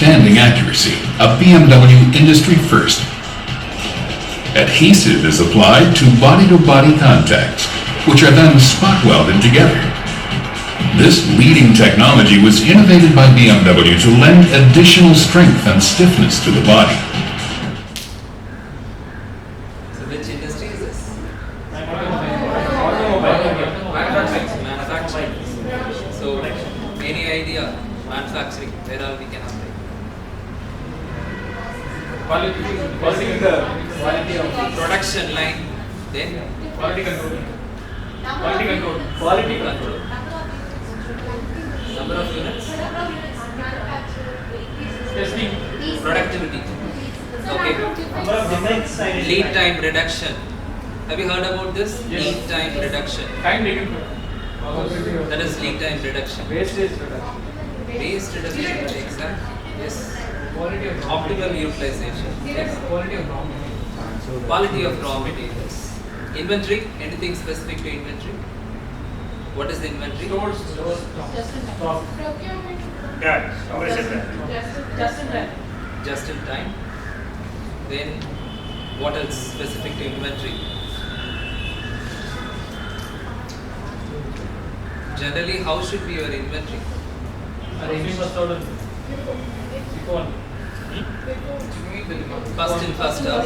outstanding accuracy, a BMW industry first. Adhesive is applied to body-to-body contacts, which are then spot welded together. This leading technology was innovated by BMW to lend additional strength and stiffness to the body. So which industry is this? Manufacturing. So any idea manufacturing, where are we can apply? Quality of Production line, then quality control. quality control. Number of units, Testing. productivity. Okay. Lead time reduction. Have you heard about this? Yes. Lead time reduction. Time taken. That is lead time reduction. Wastage reduction. Waste reduction, exact. Yes. Quality of Optimal utilization. Yes. Quality of raw material. Quality of raw materials. Inventory. Anything specific to inventory? What is the inventory? Stores. Stock. Yeah, somebody said that. Just in time. Then what else specific to inventory? Generally, how should be your inventory? Arranging first order. Second. First in, first out.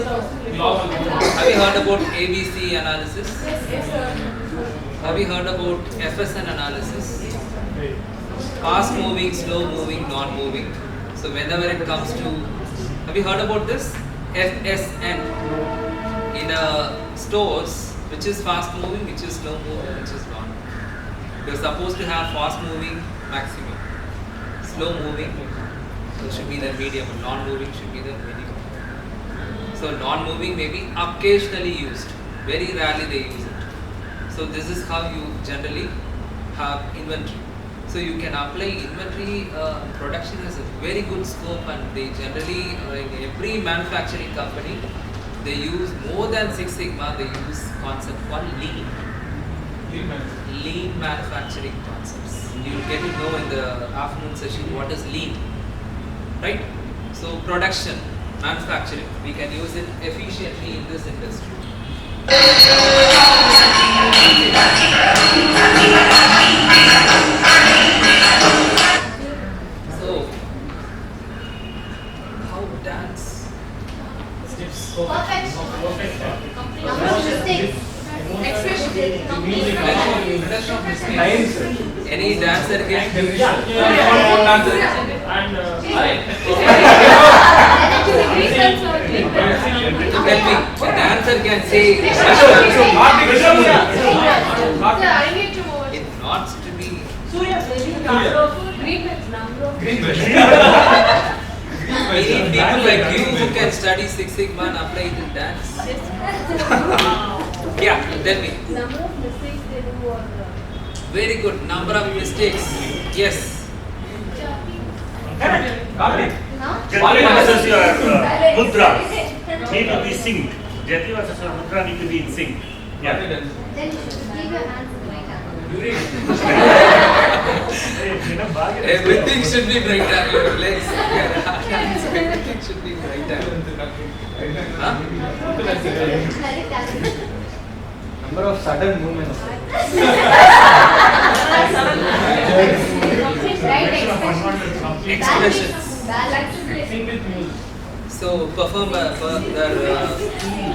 Log. Have you heard about ABC analysis? Have you heard about FSN analysis? Fast moving, slow moving, non moving. So whenever it comes to, have you heard about this? FSN in stores, which is fast moving, which is slow moving, which is non. You're supposed to have fast moving maximum, slow moving so should be the medium, and non moving should be the minimum. So non moving may be occasionally used, very rarely they use it. So this is how you generally have inventory. So you can apply inventory. Production has a very good scope, and they generally in every manufacturing company they use more than Six Sigma. They use concept called lean manufacturing concepts. You will get to know in the afternoon session what is lean, right? So production, manufacturing, we can use it efficiently in this industry. So, how dance? Any dancer can tell me, a dancer can say it not to be we need people like you who can study Six Sigma and apply it in dance. Yeah, tell me. Number of mistakes they do or Very good. Number of mistakes. Yes. Jati versus your mudra need to be synced. Jati versus your mudra need to be in sync. Yeah. then you should keep your hands like that. Everything should be right angle. Your legs, your hands, everything should be right angle. Huh? Like that. Number of sudden movements. Expressions. Sing with music. So perform their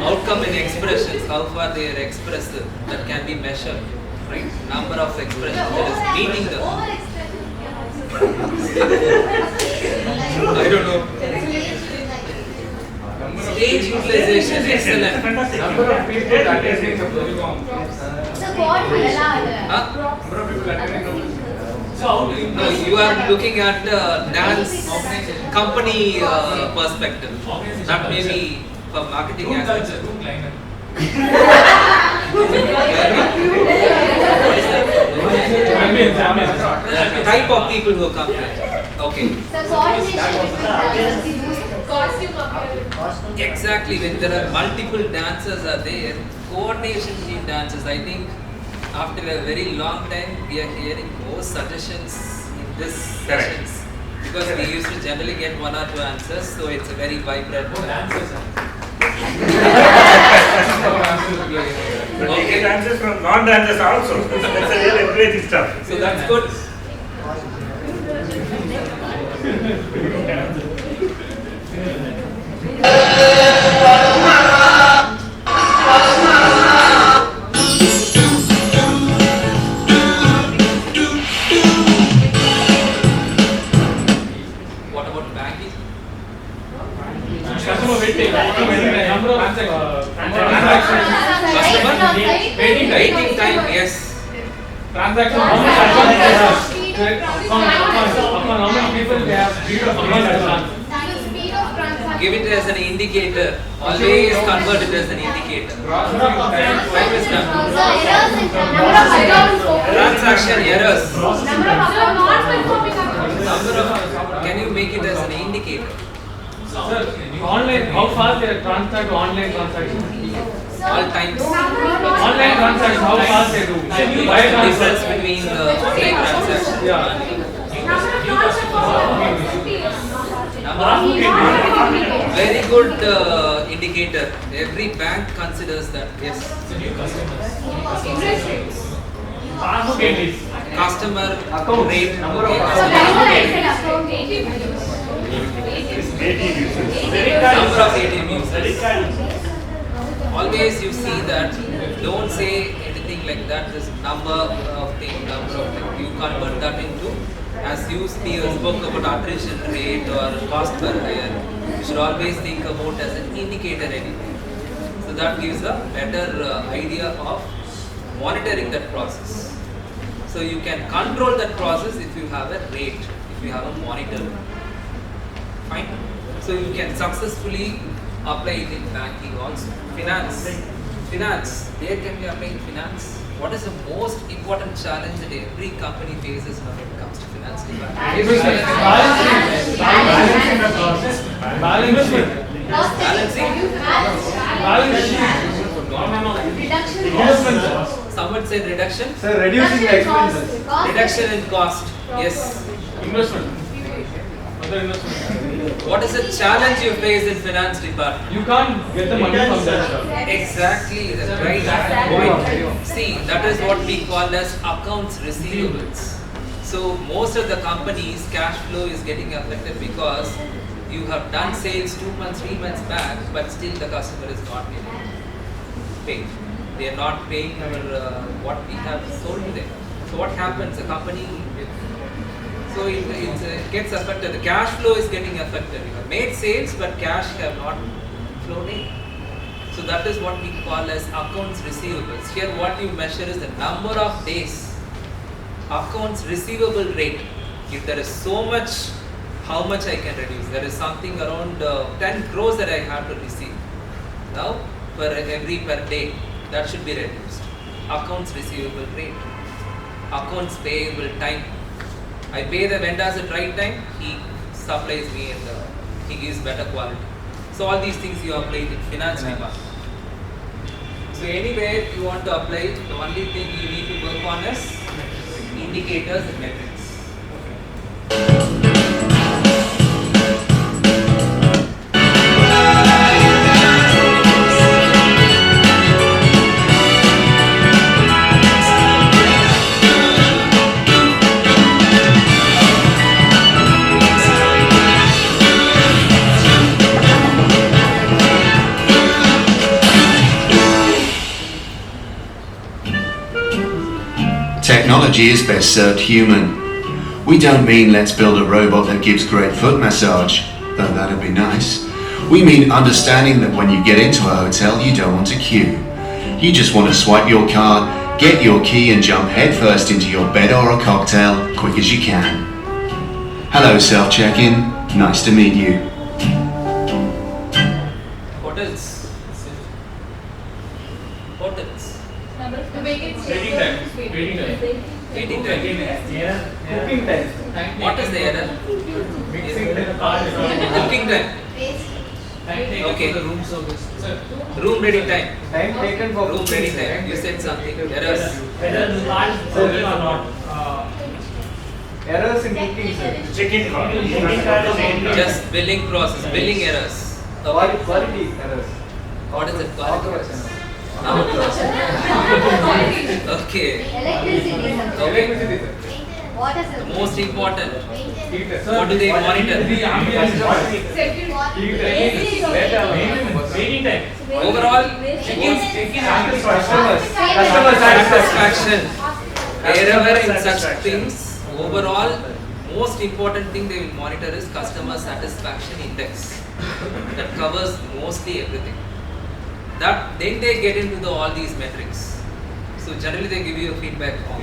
outcome in expressions, how far they are expressive, that can be measured, right? Number of expressions, that is meeting them. I don't know. Stage utilization, excellent. Number of people attending the program. Huh? Number of people attending the program. So No, you are looking at the dance company perspective. That may be for marketing aspects. The type of people who come here. Okay. Exactly, when there are multiple dancers are there, coordination between dancers, I think after a very long time we are hearing more suggestions in this Correct. sessions because we used to generally get one or two answers, so it's a very vibrant answer. But we get answers from non-dancers also. That's a real encouraging stuff. So that's good. What about banking? Customer waiting. Number of transactions. Customer waiting time, yes. Transaction. How many accounts they have? Upon how many people they have? Speed of account. Give it as an indicator. Always convert it as an indicator. Time is done. Transaction errors. Number of. Can you make it as an indicator? Sir, online, how fast they transact online transactions? All times. Online transactions, how fast they do? Wire Difference transfer. between the online transactions. Yeah. Very good indicator. Every bank considers that. Yes. Customer rate. Okay, customer rate. Number of ATM users. Always you see that. Don't say anything like that. This number of thing. You convert that into. As you spoke about attrition rate or cost per hire, you should always think about as an indicator anything. So that gives a better idea of monitoring that process. So you can control that process if you have a rate, if you have a monitor. Fine. So you can successfully apply it in banking also. Finance. There can be applied in finance. What is the most important challenge that every company faces when it comes to finance department? Balancing? Someone said reduction? Sir, reducing the expenses. Reduction in cost. Yes. Investment. Other investment. What is the challenge you face in finance department? You can't get the money from that shop. Exactly, the right point. See, that is what we call as accounts receivables. So most of the companies' cash flow is getting affected because you have done sales 2 months, 3 months back, but still the customer is not getting paid. They are not paying our what we have sold to them. So what happens? The company, so it gets affected. The cash flow is getting affected. You have made sales, but cash have not flowed in. So that is what we call as accounts receivables. Here what you measure is the number of days. Accounts receivable rate. If there is so much, how much I can reduce? There is something around 10 crores that I have to receive. Now, per day, that should be reduced. Accounts receivable rate. Accounts payable time. I pay the vendors at right time, he supplies me and he gives better quality. So all these things you apply in finance department. So anywhere you want to apply it, the only thing you need to work on is indicators and metrics. Technology is best served human. We don't mean let's build a robot that gives great foot massage, though that'd be nice. We mean understanding that when you get into a hotel you don't want to queue. You just want to swipe your card, get your key and jump headfirst into your bed or a cocktail quick as you can. Hello self-check-in, nice to meet you. Hotels. Hotels. Waiting time. Waiting time. Waiting time. Cooking time. What is the error? Mixing the card. Cooking time. Okay. Room service. Sir. Room ready time. Time taken for Room ready time. You said something. Errors. Whether the card is broken or not. Errors in booking, sir. Check-in card. Check-in card is end. Just billing process, billing errors. Quality errors. What is it? Quality errors. Okay. Electricity. Electricity, sir. What is The it? most important. Maintenance. What do they monitor? The ambience. Waiting time. Overall, Check-in happens customers. Customer satisfaction. satisfaction. Wherever in such things, overall, most important thing they will monitor is customer satisfaction index. That covers mostly everything. That then they get into all these metrics. So generally they give you a feedback form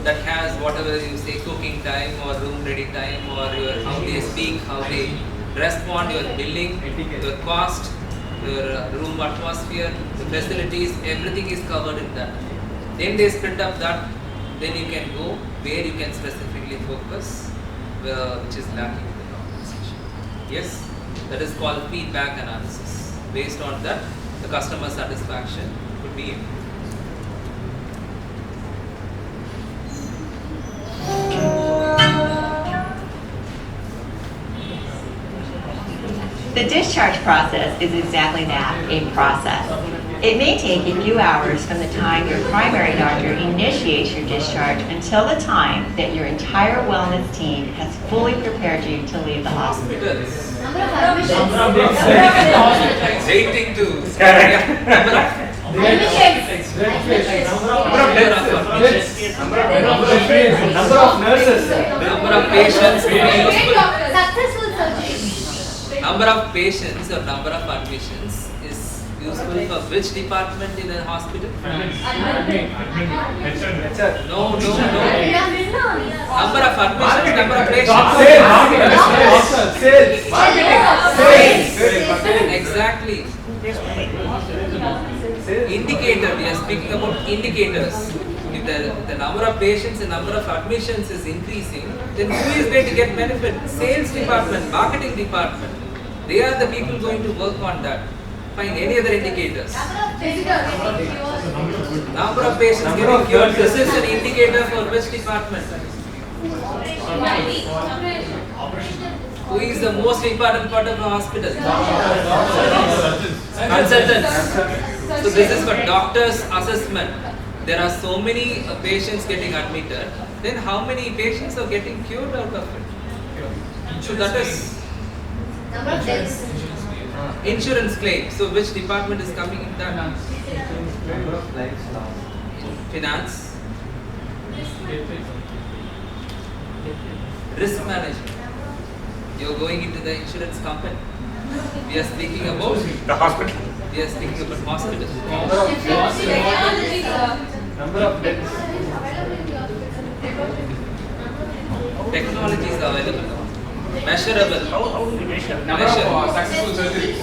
that has whatever you say, cooking time or room ready time or your how they speak, how they respond, your billing, your cost, your room atmosphere, the facilities, everything is covered in that. Then they split up that. Then you can go where you can specifically focus, which is lacking in the organization. Yes, that is called feedback analysis. Based on that, the customer satisfaction could be improved. The discharge process is exactly that, a process. It may take a few hours from the time your primary doctor initiates your discharge until the time that your entire wellness team has fully prepared you to leave the hospital. Hospitals. Number of admissions. Waiting to Correct. number of Admissions. Number of nurses. number of patients to be useful. Successful surgery. Number of patients or number of admissions is useful for which department in a hospital? No. Number of admissions, number of patients. Sales. Marketing. Exactly. Indicator, we are speaking about indicators. If the number of patients and number of admissions is increasing, then who is going to get benefit? Sales department, marketing department. They are the people going to work on that. Find any other indicators. Number of patients getting cured. This is an indicator for which department? Who is the most important part of the hospital? Consultants. So this is for doctor's assessment. There are so many patients getting admitted. Then how many patients are getting cured out of it? So that is Number of deaths. insurance claim. So which department is coming in that? Finance. Risk management. You're going into the insurance company. We are speaking about The hospital. we are speaking about hospital. Number of deaths. Technology is available. Measurable. How do we measure? Number of successful surgeries.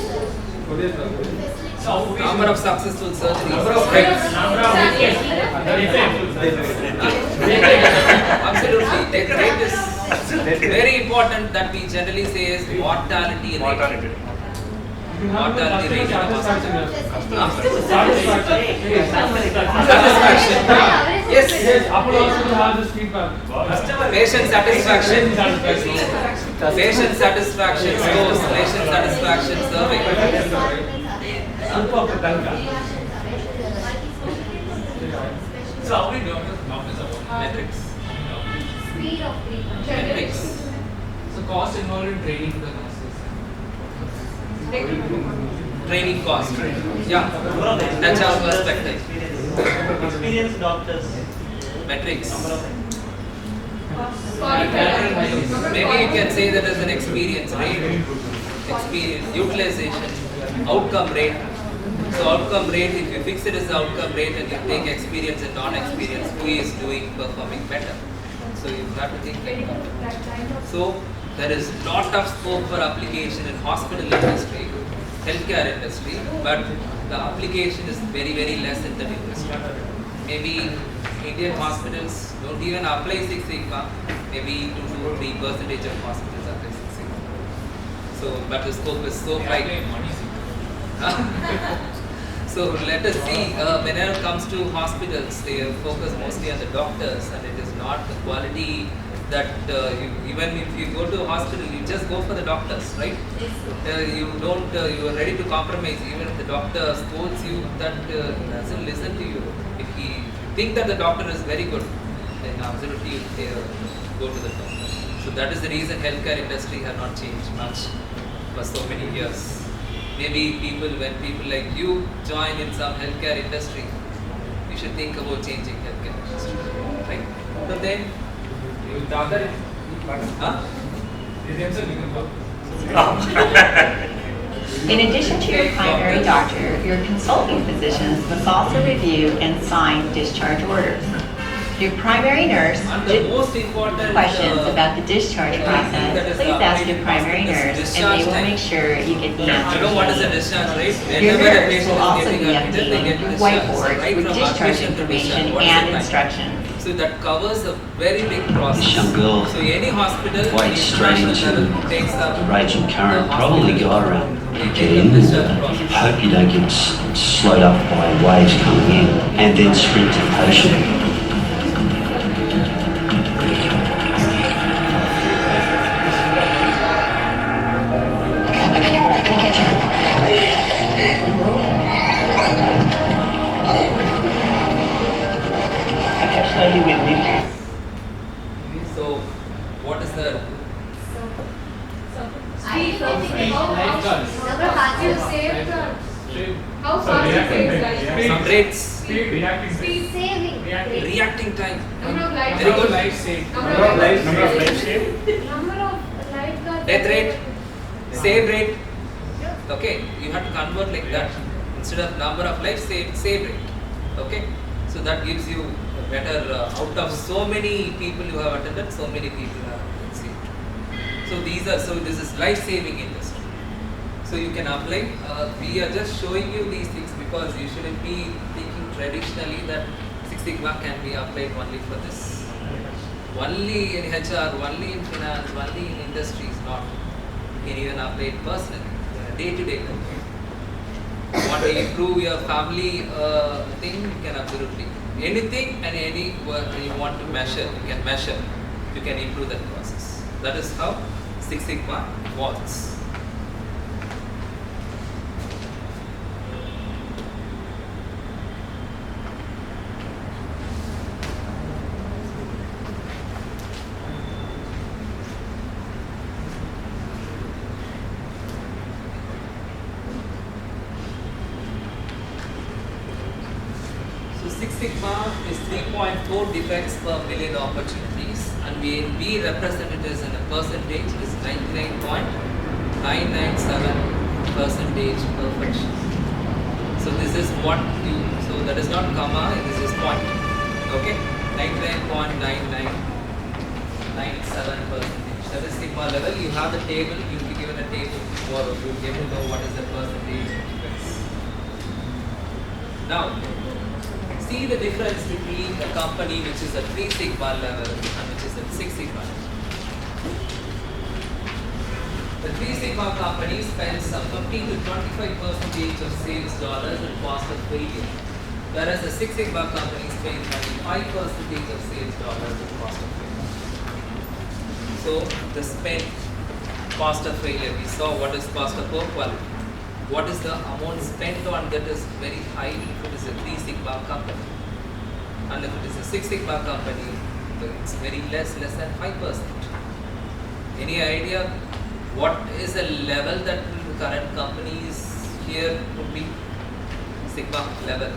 Number of successful surgeries. Number of Correct. Absolutely. That is very important that we generally say is mortality rate. Mortality. Mortality rate in the hospital. Satisfaction. Satisfaction. Yes. Apollo Hospital has this feedback. Patient satisfaction. Satisfaction. Patient satisfaction scores. Patient satisfaction survey. So how we doing this? Metrics. Speed of treatment. Metrics. So cost involved in training the nurses. Training cost. Yeah. That's our perspective. Experienced doctors. Metrics. Maybe you can say that as an experience rate, experience, utilization, outcome rate. So outcome rate, if you fix it as the outcome rate and you take experience and non-experience, who is performing better? So you have to think like that. So there is lot of scope for application in hospital industry, healthcare industry, but the application is very, very less in that industry. Maybe Indian hospitals don't even apply Six Sigma, maybe 2 to 3% of hospitals apply Six Sigma. So, but the scope is so wide. So let us see, whenever it comes to hospitals, they focus mostly on the doctors and it is not the quality that even if you go to a hospital, you just go for the doctors, right? You don't, you are ready to compromise. Even if the doctor scolds you, that he doesn't listen to you. If he think that the doctor is very good, then absolutely you go to the doctor. So that is the reason healthcare industry has not changed much for so many years. Maybe when people like you join in some healthcare industry, you should think about changing healthcare industry, right? So then, With the other, huh? In addition to your primary doctor, your consulting physicians must also review and sign discharge orders. Your primary nurse And the most important questions about the discharge process, please ask your primary nurse and they will make sure you get the You know what is the answers. discharge rate? Your Whenever a nurse patient will is also getting be admitted, they get updating your discharged. whiteboard Right with from discharge admission to information discharge. What is and the time? instructions. So that covers a very big process. This young girl So any hospital, waits straight international into level takes up the raging current. the Probably hospital. got around. They Get take in up discharge and process. hope you don't get slowed up by waves coming in and then sprint to the patient. Okay, slowly with me. So what is the Speed of lifeguards. number of hearts you saved. How So fast you reacting save time. lives. some rates? Reacting Speed saving. Reacting. Reacting time. Number of lives. Very good. life saved. Number of lives saved. Number of lifeguards. Death rate, save rate. Okay, you have to convert like that. Instead of number of lives saved, save rate. Okay, so that gives you a better out of so many people you have attended, so many people have saved. So this is life-saving industry. So you can apply. We are just showing you these things because you shouldn't be thinking traditionally that Six Sigma can be applied only for this. Only in HR, only in finance, only in industry is not. You can even apply it personally, day-to-day life. You want to improve your family thing, you can absolutely. Anything and any work you want to measure, you can measure. You can improve that process. That is how Six Sigma works. So Six Sigma is 3.4 defects per million opportunities, and we represent it as in a percentage is 99.997% perfection. So this is what you, so that is not comma, this is point. Okay, 99.9997%. That is Sigma level. You have the table, you will be given a table tomorrow, you will get to know what is the percentage defects. Now, see the difference between a company which is at 3 Sigma level and which is at 6 Sigma level. The 3 Sigma company spends some 15 to 25% of sales dollars in cost of failure, whereas the 6 Sigma company spends 95% of sales dollars in cost of failure. So the spend, cost of failure, we saw what is cost of poor quality. What is the amount spent on that is very high if it is a 3 Sigma company. And if it is a 6 Sigma company, it's very less than 5%. Any idea what is the level that the current companies here would be? Sigma level.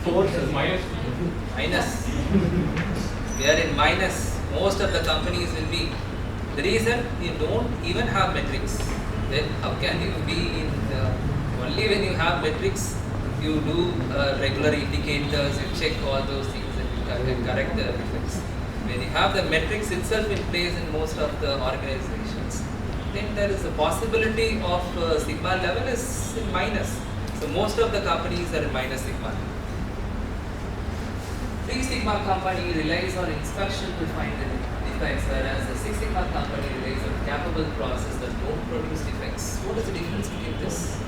4 is minus. Minus. We are in minus. Most of the companies will be. The reason you don't even have metrics. Then how can you be in only when you have metrics, you do regular indicators, you check all those things and you can correct the defects. When you have the metrics itself in place in most of the organizations, then there is a possibility of Sigma level is in minus. So most of the companies are in minus Sigma. 3 Sigma company relies on inspection to find the defects, whereas the 6 Sigma company relies on capable process that don't produce defects. What is the difference between this?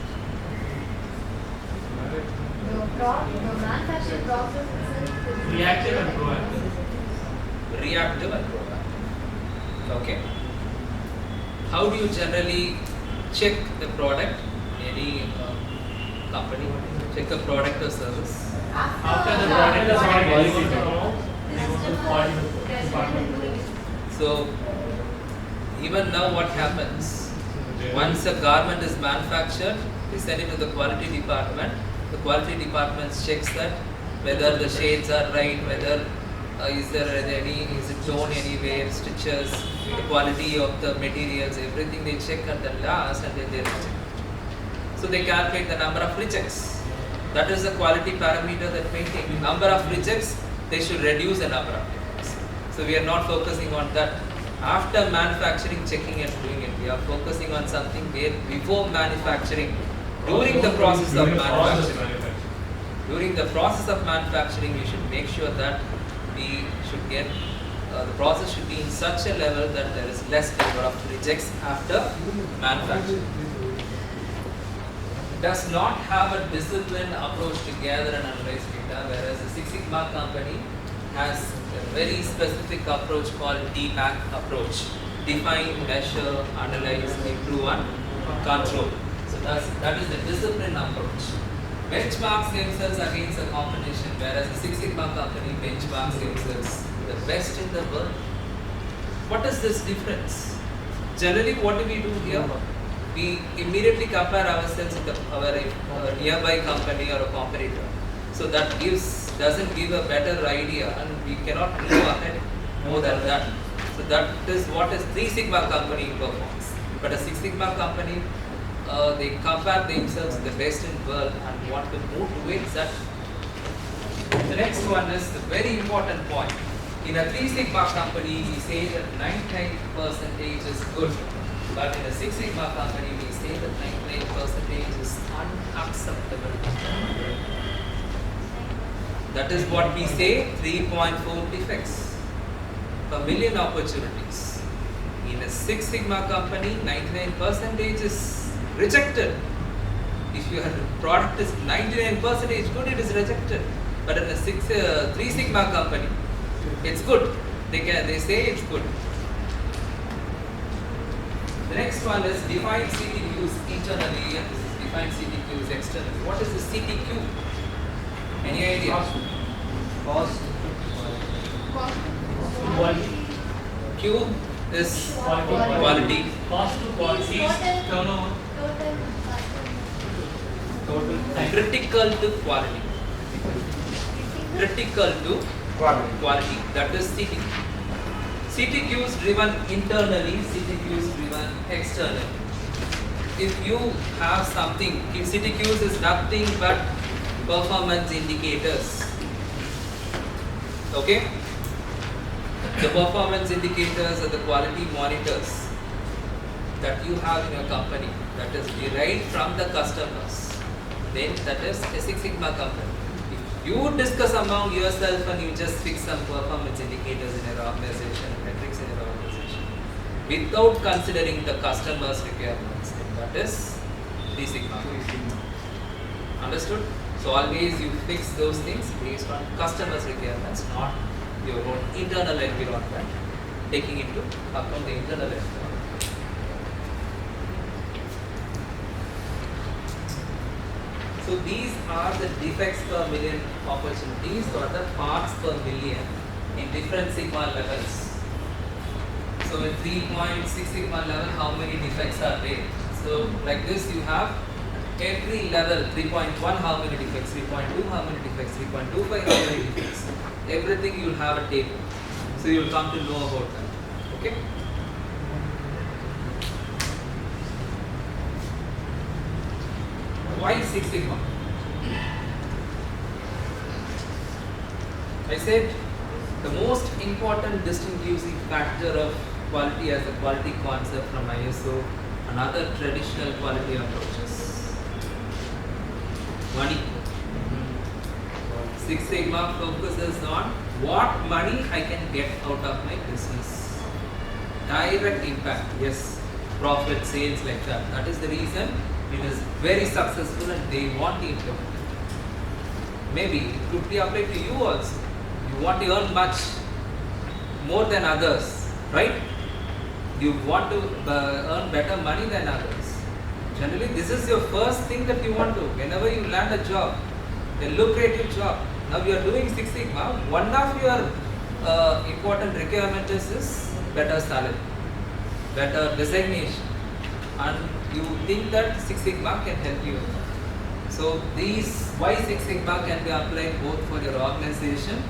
manufacturing process itself is Reactive and proactive. Reactive and proactive. Okay. How do you generally check the product? Any company check the product or service? After the product is already quality come out, they go to quality department. So even now what happens? Once a garment is manufactured, we send it to the quality department. The quality department checks that whether the shades are right, whether is it torn anywhere, stitches, the quality of the materials, everything they check at the last and then they reject. So they calculate the number of rejects. That is the quality parameter that maintain. Number of rejects, they should reduce the number of rejects. So we are not focusing on that. After manufacturing, checking and doing it, we are focusing on something where before manufacturing, during the process of manufacturing. During the process of manufacturing, we should make sure that we should get, the process should be in such a level that there is less number of rejects after manufacturing. Does not have a disciplined approach to gather and analyze data, whereas the Six Sigma company has a very specific approach called DMAC approach. Define, measure, analyze, improve and control. So that is the disciplined approach. Benchmarks themselves against the competition, whereas the Six Sigma company benchmarks themselves the best in the world. What is this difference? Generally, what do we do here? We immediately compare ourselves with our nearby company or a competitor. So that doesn't give a better idea, and we cannot move ahead more than that. So that is what a Three Sigma company performs. But a Six Sigma company, they compare themselves with the best in the world and want to move towards that. The next one is the very important point. In a Three Sigma company, we say that 99% is good. But in a Six Sigma company, we say that 99% is unacceptable. That is what we say, 3.4 defects per million opportunities. In a Six Sigma company, 99% is rejected. If your product is 99% good, it is rejected. But in a Three Sigma company, it's good. They say it's good. The next one is define CTQs internally and define CTQs externally. What is the CTQ? Any idea? Cost. Quality. Q is quality. Cost to quality. Turnover. Total time. Critical to quality. Critical to quality. That is CTQ. CTQ is driven internally, CTQ is driven externally. If you have something, if CTQs is nothing but performance indicators. Okay? The performance indicators are the quality monitors that you have in your company, that is derived from the customers. Then that is a Six Sigma company. If you discuss among yourself and you just fix some performance indicators in your organization, metrics in your organization, without considering the customer's requirements, that is Three Sigma. Understood? So always you fix those things based on customers' requirements, not your own internal environment, taking into account the internal environment. So these are the defects per million opportunities or the parts per million in different sigma levels. So in 3.6 sigma level, how many defects are there? So like this you have every level, 3.1 how many defects, 3.2 how many defects, 3.25 how many defects. Everything you will have a table. So you will come to know about that. Okay? Why Six Sigma? I said the most important distinguishing factor of quality as a quality concept from ISO and other traditional quality approaches. Money. Six Sigma focuses on what money I can get out of my business. Direct impact, yes, profit, sales, like that. That is the reason it is very successful and they want to implement. maybe it could be applied to you also. You want to earn much more than others, right? You want to earn better money than others. Generally, this is your first thing that you want to. Whenever you land a job, a lucrative job, now you are doing Six Sigma, one of your important requirement is better salary, better designation, and you think that Six Sigma can help you. So why Six Sigma can be applied both for your organization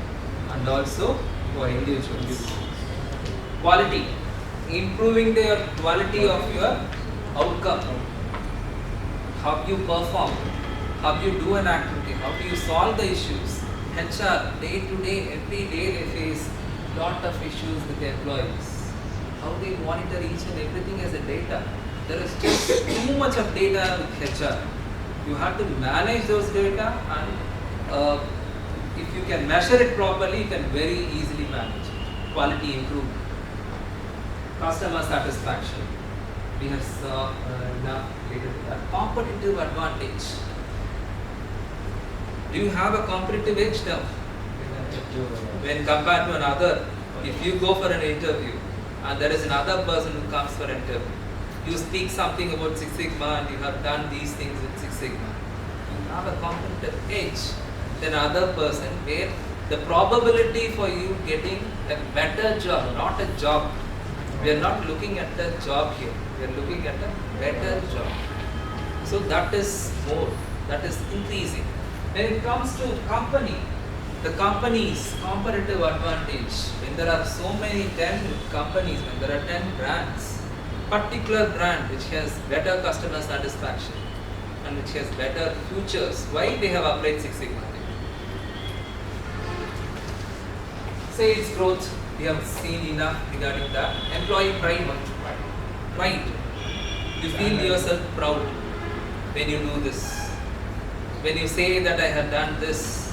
and also for individuals. Quality, improving the quality of your outcome. How you perform, how you do an activity, how do you solve the issues. HR, day to day, every day they face lot of issues with the employees. How they monitor each and everything as a data. There is just too much of data with HR. You have to manage those data, and if you can measure it properly, you can very easily manage it. Quality improvement. Customer satisfaction. We have saw enough later to that. Competitive advantage. Do you have a competitive edge now? When compared to another, if you go for an interview and there is another person who comes for an interview, you speak something about Six Sigma and you have done these things with Six Sigma, you have a competitive edge than other person where the probability for you getting a better job, not a job. We are not looking at the job here. We are looking at a better job. So that is more, that is increasing. When it comes to company, the company's competitive advantage, when there are so many 10 companies, when there are 10 brands, particular brand which has better customer satisfaction and which has better futures, why they have applied Six Sigma? Sales growth, we have seen enough regarding that. Employee pride. Pride. You feel yourself proud when you do this. When you say that I have done this,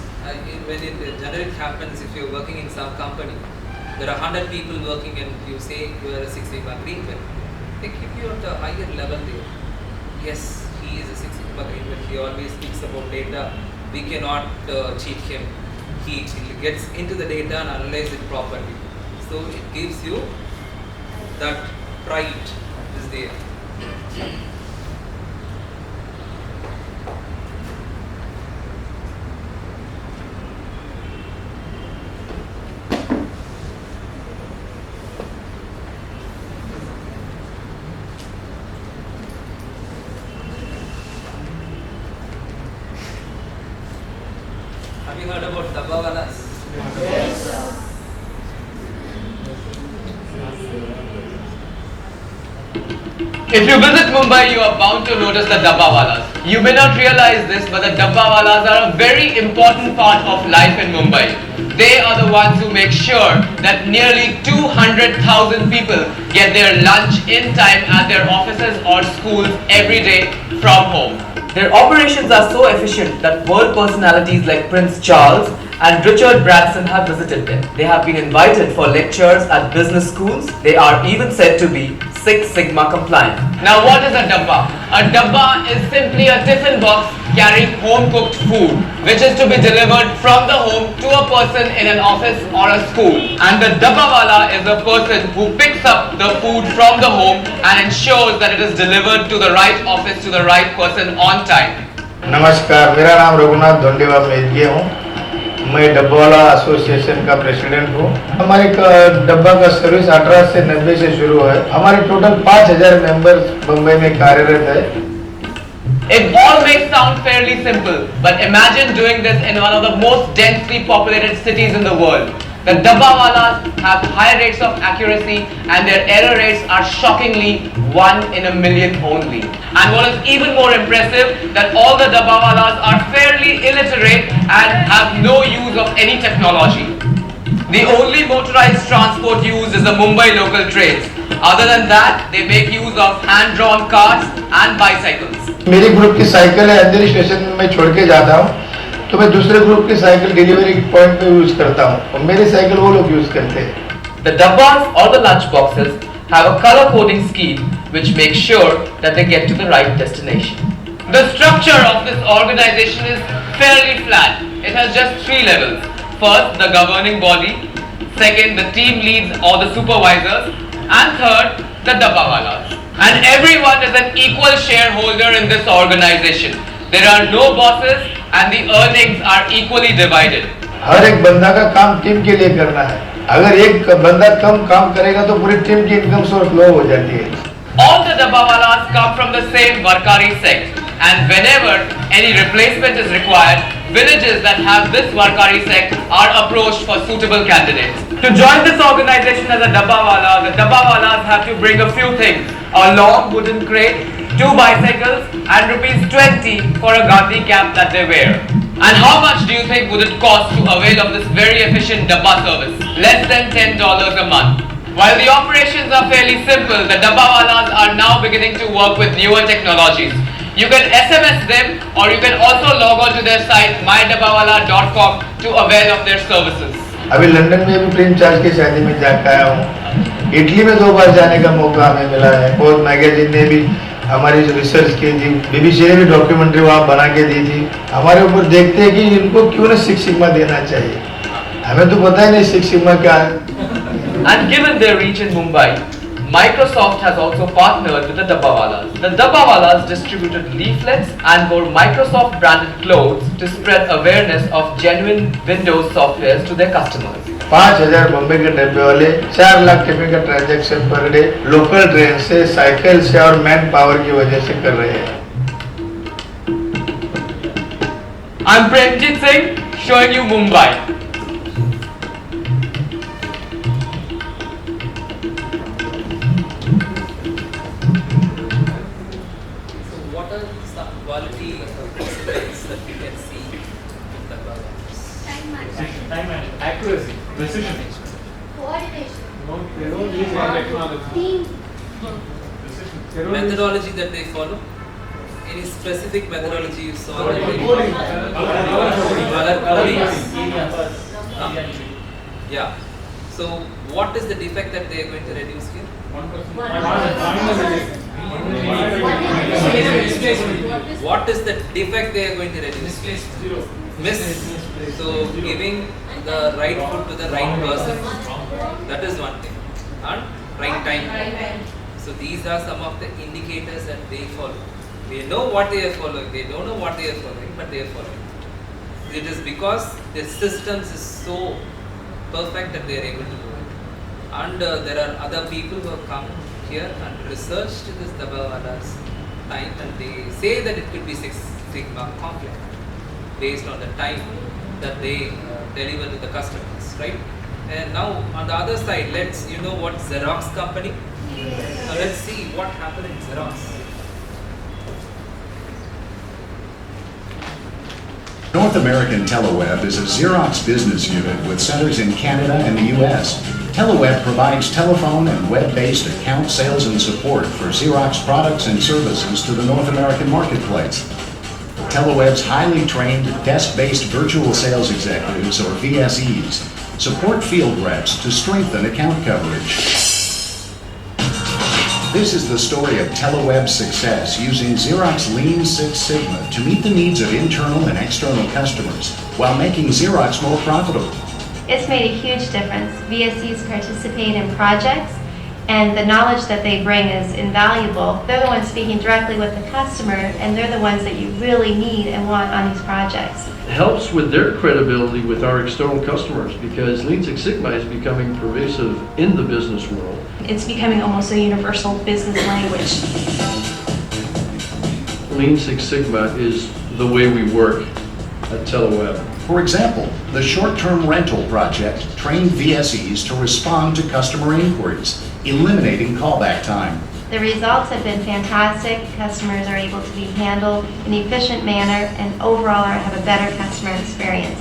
when it generally happens if you are working in some company, there are 100 people working and you say you are a Six Sigma green belt. They keep you at a higher level there. Yes, he is a Six Sigma green belt. He always speaks about data. We cannot cheat him. He gets into the data and analyze it properly. So it gives you that pride is there. Have you heard about Dabbawalas? If you visit Mumbai, you are bound to notice the Dabbawalas. You may not realize this, but the Dabbawalas are a very important part of life in Mumbai. They are the ones who make sure that nearly 200,000 people get their lunch in time at their offices or schools every day from home. Their operations are so efficient that world personalities like Prince Charles and Richard Branson have visited them. They have been invited for lectures at business schools. They are even said to be Six Sigma compliant. Now what is a dabba? A dabba is simply a tiffin box carrying home cooked food, which is to be delivered from the home to a person in an office or a school. And the dabbawala is a person who picks up the food from the home and ensures that it is delivered to the right office to the right person on time. नमस्कार, मेरा नाम रघुनाथ धोंडेवा मेदगे हूँ। मैं dabbawala association का president हूँ। हमारे डब्बा का सर्विस 18 से 90 से शुरू है। हमारे टोटल 5000 मेंबर्स मुंबई में कार्यरत है। It all may sound fairly simple, but imagine doing this in one of the most densely populated cities in the world. The dabbawalas have high rates of accuracy and their error rates are shockingly 1 in a million only. And what is even more impressive, that all the dabbawalas are fairly illiterate and have no use of any technology. The only motorized transport used is the Mumbai local trains. Other than that, they make use of hand-drawn cars and bicycles. मेरी group की cycle है, अंधेरी station में मैं छोड़ के जाता हूँ, तो मैं दूसरे ग्रुप की साइकिल डिलीवरी पॉइंट पे यूज करता हूँ और मेरी साइकिल वो लोग यूज करते हैं। The dabbas or the lunch boxes have a color coding scheme which makes sure that they get to the right destination. The structure of this organization is fairly flat. It has just 3 levels. First, the governing body. Second, the team leads or the supervisors. And third, the dabbawalas. And everyone is an equal shareholder in this organization. There are no bosses and the earnings are equally divided. हर एक बंदा का काम team के लिए करना है. अगर एक बंदा कम काम करेगा तो पूरी टीम की इनकम सोर्स लो हो जाती है. All the dabbawalas come from the same Warkari sect, and whenever any replacement is required, villages that have this Warkari sect are approached for suitable candidates. To join this organization as a dabbawala, the dabbawalas have to bring a few things: a long wooden crate, 2 bicycles, and ₹20 for a Gandhi cap that they wear. And how much do you think would it cost to avail of this very efficient dabba service? Less than $10 a month. While the operations are fairly simple, the dabbawalas are now beginning to work with newer technologies. You can SMS them or you can also log on to their site mydabbawala.com to avail of their services. अभी London में भी Prince Charles की शादी में जाकर आया हूँ. Italy में 2 बार जाने का मौका हमें मिला है. बहुत मैगजीन ने भी हमारी रिसर्च की थी. बीबीसी ने भी डॉक्यूमेंट्री वहाँ बना के दी थी. हमारे ऊपर देखते हैं कि इनको क्यों ना 6 सिग्मा देना चाहिए. हमें तो पता ही नहीं 6 सिग्मा क्या है. And given their reach in Mumbai, Microsoft has also partnered with the dabbawalas. The dabbawalas distributed leaflets and wore Microsoft branded clothes to spread awareness of genuine Windows softwares to their customers. 5000 Bombay के डब्बे वाले 4 lakh ticket का transaction per day local train से, cycle से और man power की वजह से कर रहे हैं. I'm Premjit Singh showing you Mumbai. Quality aspects that we can see in the dabbawalas. Time management. Time management, accuracy, precision. Coordination. They don't use one technology. Team. Precision. They don't use- Methodology that they follow. Any specific methodology you saw? that they Coding. Other codings? Yeah. So what is the defect that they are going to reduce here? What is the defect they are going to reduce? Miss. So giving the right food to the right person, that is one thing. And right time. So these are some of the indicators that they follow. They know what they are following. They don't know what they are following, but they are following. It is because the systems is so perfect that they are able to do it. And there are other people who have come here and researched this dabbawalas time, and they say that it could be 6 Sigma complex based on the time that they deliver to the customers, right? And now on the other side, let's what Xerox company. Now let's see what happened in Xerox. North American Teleweb is a Xerox business unit with centers in Canada and the US. Teleweb provides telephone and web-based account sales and support for Xerox products and services to the North American marketplace. Teleweb's highly trained desk-based virtual sales executives, or VSEs, support field reps to strengthen account coverage. This is the story of Teleweb's success using Xerox Lean Six Sigma to meet the needs of internal and external customers while making Xerox more profitable. It's made a huge difference. VSCs participate in projects, and the knowledge that they bring is invaluable. They're the ones speaking directly with the customer, and they're the ones that you really need and want on these projects. It helps with their credibility with our external customers because Lean Six Sigma is becoming pervasive in the business world. It's becoming almost a universal business language. Lean Six Sigma is the way we work at Teleweb. For example, the short-term rental project trained VSEs to respond to customer inquiries, eliminating callback time. The results have been fantastic. Customers are able to be handled in an efficient manner and overall have a better customer experience.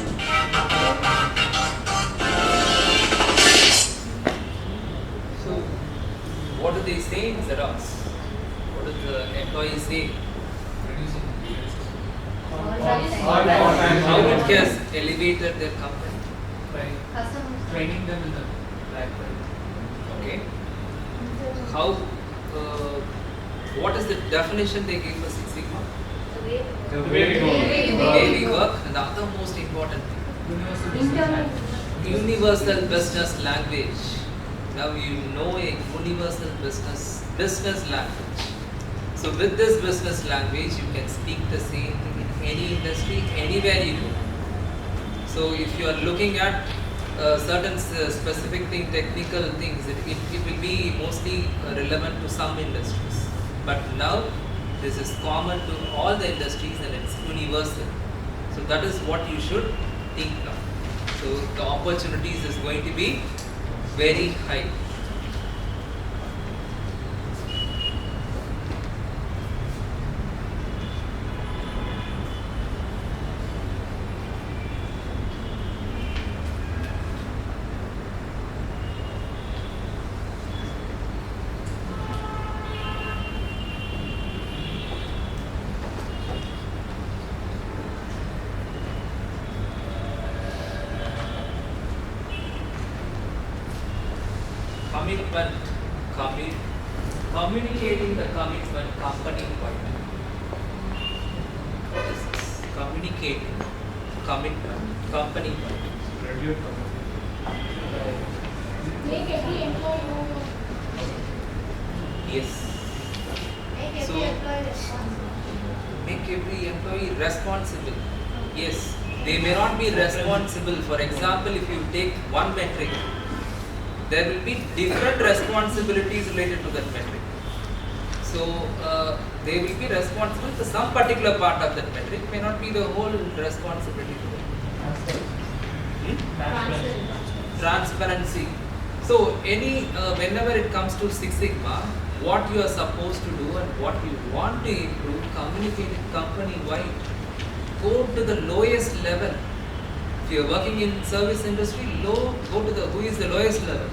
So, what do they say in Xerox? What does the employee say? How it has elevated their company? Training them in the BlackBerry. Okay. How? What is the definition they gave for Six Sigma? So we The way we The go. way we work, and the other most important thing, universal business language. Now you know a universal business language. So with this business language, you can speak the same thing in any industry, anywhere you go. So if you are looking at certain specific thing, technical things, it will be mostly relevant to some industries. But now this is common to all the industries and it's universal. So that is what you should think now. So the opportunities is going to be very high. Communicating the commitment company-wide. What is this? Communicating commitment company-wide. Make every employee know your Yes. Make every So, employee responsible. Make every employee responsible. Yes. They may not be responsible. For example, if you take one metric, there will be different responsibilities related to that metric. So they will be responsible for some particular part of that metric, may not be the whole responsibility. Transparency. So whenever it comes to Six Sigma, what you are supposed to do and what you want to improve, communicate it company-wide. Go to the lowest level. If you are working in service industry, go to who is the lowest level?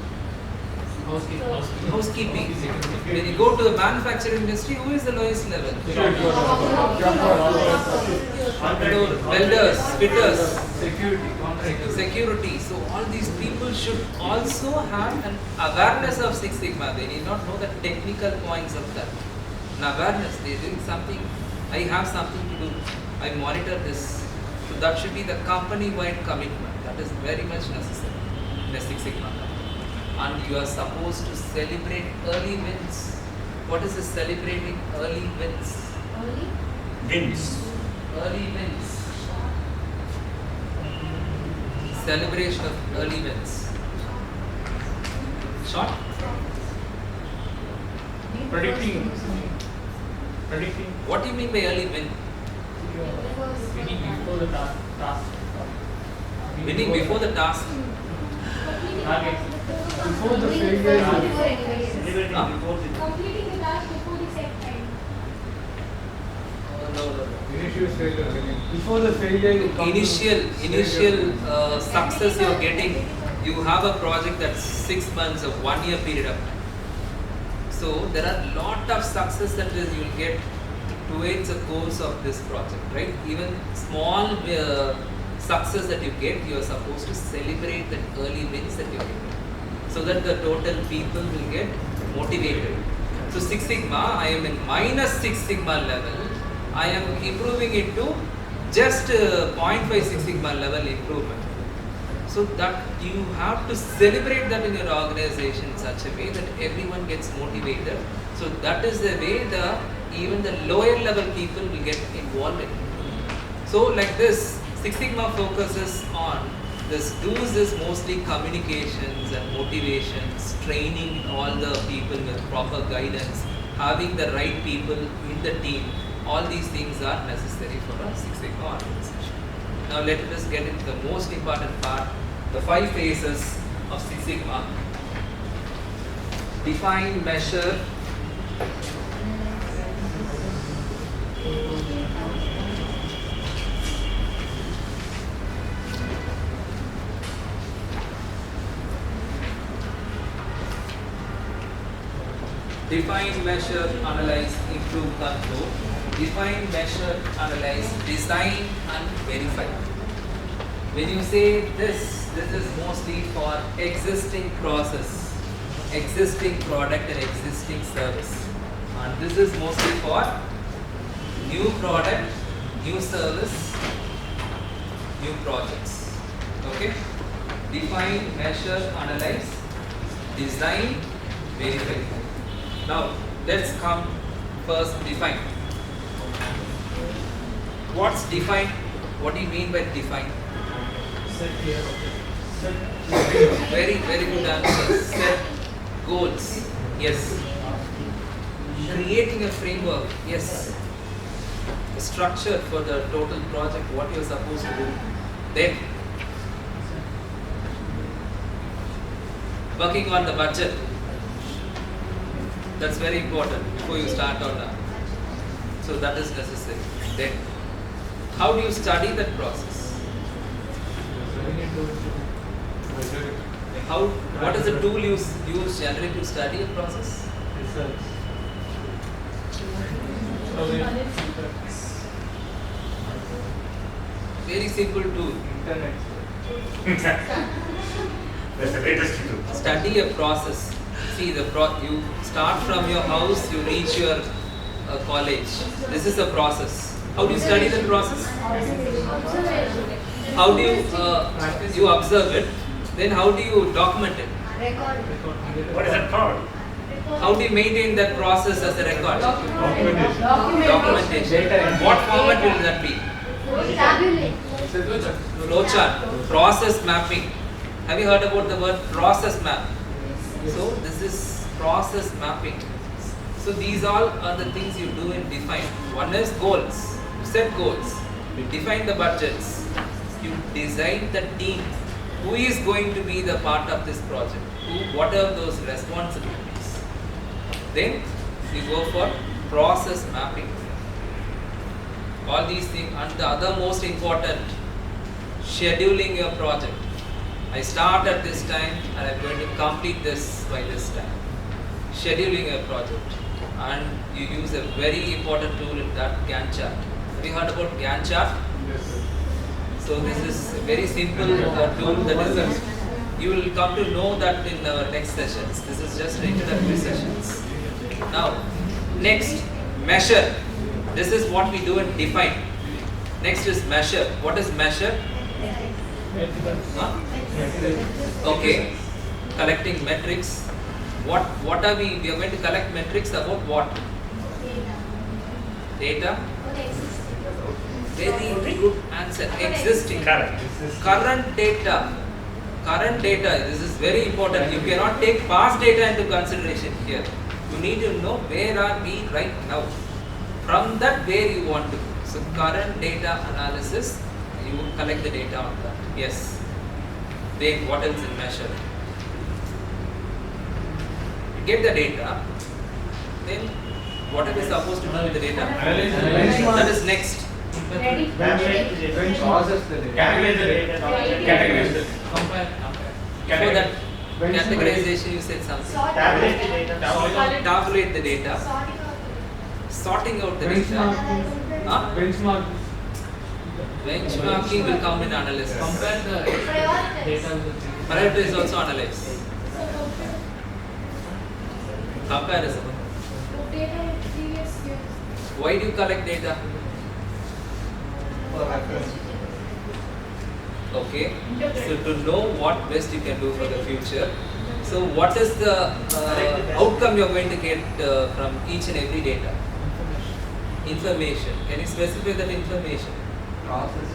Housekeeping. When you go to the manufacturing industry, who is the lowest level? Welders, fitters, security. So all these people should also have an awareness of Six Sigma. They need not know the technical points of that. An awareness. They are doing something. I have something to do. I monitor this. So that should be the company-wide commitment. That is very much necessary in a Six Sigma. And you are supposed to celebrate early wins. What is this celebrating early wins? Wins. Early wins. Celebration of early wins. Short? Predicting. What do you mean by early win? Winning before the task. Winning before the task. Target. Before the failure. Completing the task before the set time. No. Initial failure. Before the failure, you come Initial success you are getting. You have a project that's 6 months or 1 year period of time. So there are lot of success that you will get towards the course of this project, right? Even small success that you get, you are supposed to celebrate that early wins that you get, so that the total people will get motivated. So Six Sigma, I am in minus Six Sigma level. I am improving it to just 0.5 Six Sigma level improvement. So that you have to celebrate that in your organization in such a way that everyone gets motivated. So that is the way even the lower level people will get involved in it. So like this, Six Sigma focuses on this do's is mostly communications and motivations, training all the people with proper guidance, having the right people in the team. All these things are necessary for a Six Sigma organization. Now let us get into the most important part, the 5 phases of Six Sigma. Define, measure, define, measure, analyze, improve, control. Define, measure, analyze, design and verify. When you say this is mostly for existing process, existing product and existing service. And this is mostly for new product new service, new projects. Okay? Define, measure, analyze, design, verify. Now, let's come first define. What's define? What do you mean by define? Very, very good answer. Set goals. Yes. Creating a framework. Yes. A structure for the total project, what you're supposed to do. Then, working on the budget. That's very important before you start on that. So that is necessary. Then, how do you study that process? What is the tool you use generally to study a process? Very simple tool. That's the latest tool. Study a process. See you start from your house, you reach your college. This is a process. How do you study the process? How do you observe it? Then how do you document it? What is that called? How do you maintain that process as a record? Documentation. Documentation. What format will that be? Flowchart. Process mapping. Have you heard about the word process map? So this is process mapping. So these all are the things you do in define. One is goals. You set goals. You define the budgets. You design the team. Who is going to be the part of this project? What are those responsibilities? Then you go for process mapping. All these things, and the other most important, scheduling your project. I start at this time and I'm going to complete this by this time. Scheduling a project. And you use a very important tool in that Gantt chart. Have you heard about Gantt chart? Yes, sir. So this is a very simple tool that is, you will come to know that in our next sessions. This is just introductory sessions. Now, next, measure. This is what we do in define. Next is measure. What is measure? Huh? Okay, collecting metrics. What are we are going to collect metrics about what? Data. Very good answer. Existing. Current data. Current data. This is very important. You cannot take past data into consideration here. You need to know where are we right now. From that, where you want to go. So current data analysis. You collect the data on that. Yes. Then what else in measure? You get the data. Then what are we supposed to do with the data? That is next. Ready? Process the data. Categorize the data. Categorize the data. Before that categorization, you said something. Tabulate the data. Tabulate the data. Sorting out the data. Huh? Benchmark. Benchmarking will come in analysis. Compare the data with the Pareto is also analyzed. Comparison. Data with previous years. Why do you collect data? for reference. Okay, so to know what best you can do for the future. So what is the outcome you are going to get from each and every data? Information. Can you specify that information? Causes.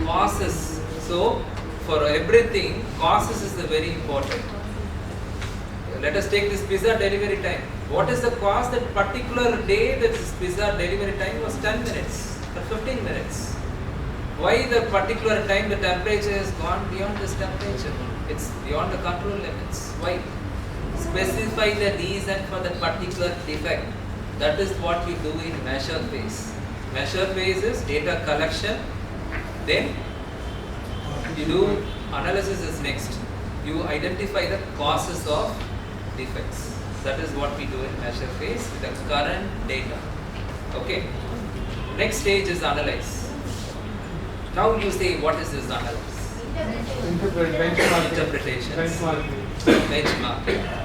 Causes. So for everything, causes is the very important. Let us take this pizza delivery time. What is the cause that particular day that this pizza delivery time was 10 minutes or 15 minutes? Why the particular time the temperature has gone beyond this temperature? It's beyond the control limits. Why? Specify the reason for that particular defect. That is what we do in measure phase. Measure phase is data collection. Then you do analysis is next. You identify the causes of defects. That is what we do in measure phase with the current data. Okay. Next stage is analyze. Now you say what is this analyze? Benchmarking. Interpretation. Benchmarking. Benchmarking.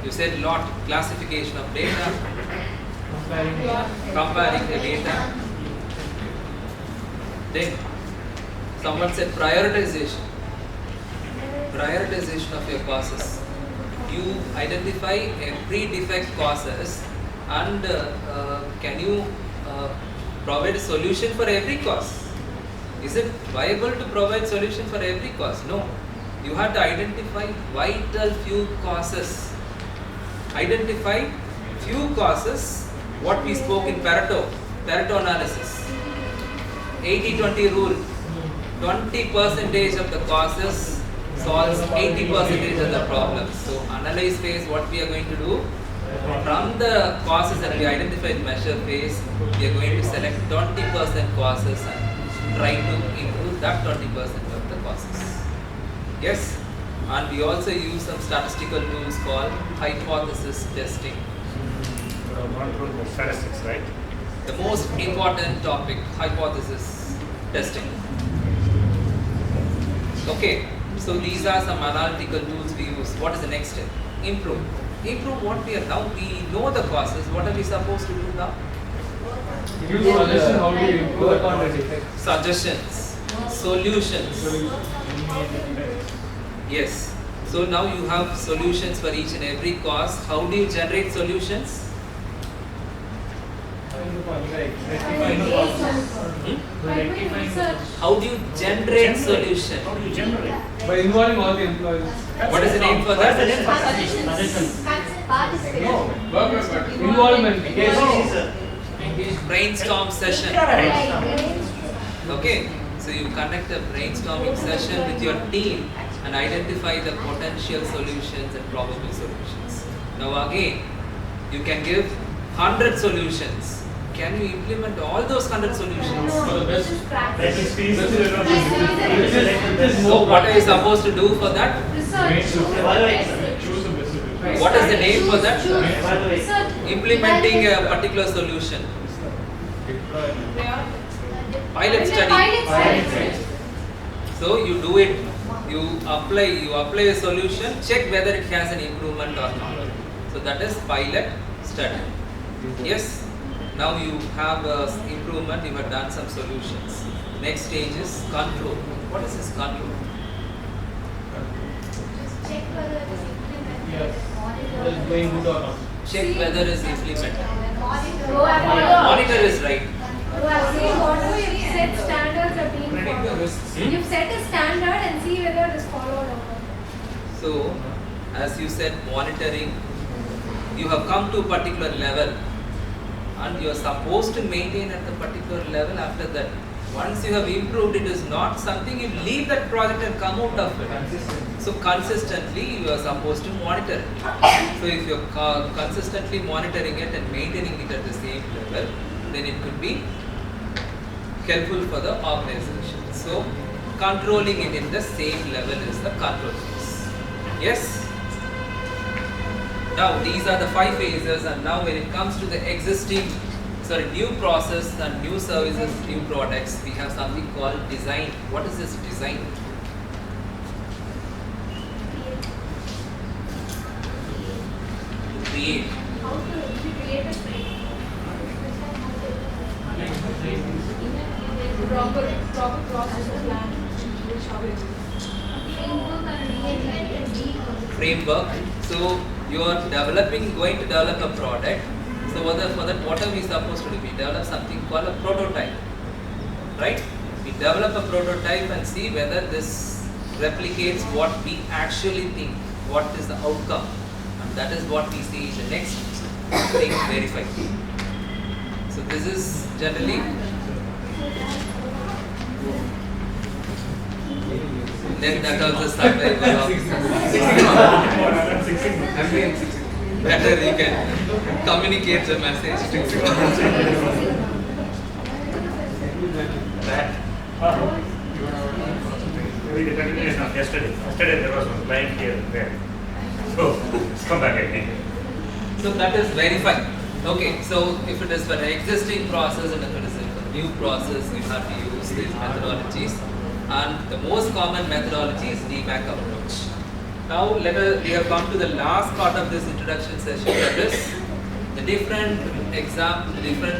You said lot, classification of data, comparing the data. Then someone said prioritization. Prioritization of your causes. You identify pre-defect causes and can you provide a solution for every cause? Is it viable to provide solution for every cause? No. You have to identify vital few causes. Identify few causes, what we spoke in Pareto analysis. 80-20 rule. 20% of the causes solves 80% of the problems. So analyze phase, what we are going to do, from the causes that we identified measure phase, we are going to select 20% causes and try to improve that 20% of the causes. Yes, and we also use some statistical tools called hypothesis testing. Gone through the statistics, right? The most important topic, hypothesis testing. Okay, so these are some analytical tools we use. What is the next step? Improve. Improve what we are now. We know the causes. What are we supposed to do now? Give suggestion how to improve upon the defect. Suggestions, solutions. Yes. So now you have solutions for each and every cause. How do you generate solutions? How do you generate solution? How do you generate? By involving all the employees. What is the name for that? Involvement. Brainstorm session. Okay, so you conduct a brainstorming session with your team and identify the potential solutions and probable solutions. Now again, you can give 100 solutions. Can you implement all those 100 solutions? So what are you supposed to do for that? What is the name for that? Implementing a particular solution. Pilot study. So you do it, you apply a solution, check whether it has an improvement or not. So that is pilot study. Yes. Now you have improvement, you have done some solutions. Next stage is control. What is this control? Check whether it is implemented. Yes. It is going good or not. Check whether it is implemented. Monitor is right. Whatever you set standards are being followed. You've set a standard and see whether it is followed or not. So, as you said, monitoring, you have come to a particular level and you are supposed to maintain at the particular level after that. Once you have improved, it is not something you leave that project and come out of it. So consistently you are supposed to monitor it. So if you are consistently monitoring it and maintaining it at the same level, then it could be helpful for the organization. So controlling it in the same level is the control phase. Yes? Now these are the 5 phases, and now when it comes to the new process and new services, new products, we have something called design. What is this design? Create. How to create a frame? Proper process plan. Framework. So you are going to develop a product. So for that, what are we supposed to do? We develop something called a prototype, right? We develop a prototype and see whether this replicates what we actually think, what is the outcome, and that is what we see in the next thing, verify. So this is generally then that also survival of better you can communicate the message. Maybe the continuation of yesterday. Yesterday there was one client here and there. So let's come back again. So that is verified. Okay, so if it is for an existing process and if it is for a new process, you have to use these methodologies. And the most common methodology is DMAC approach. Now we have come to the last part of this introduction session, that is the different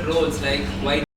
roles like white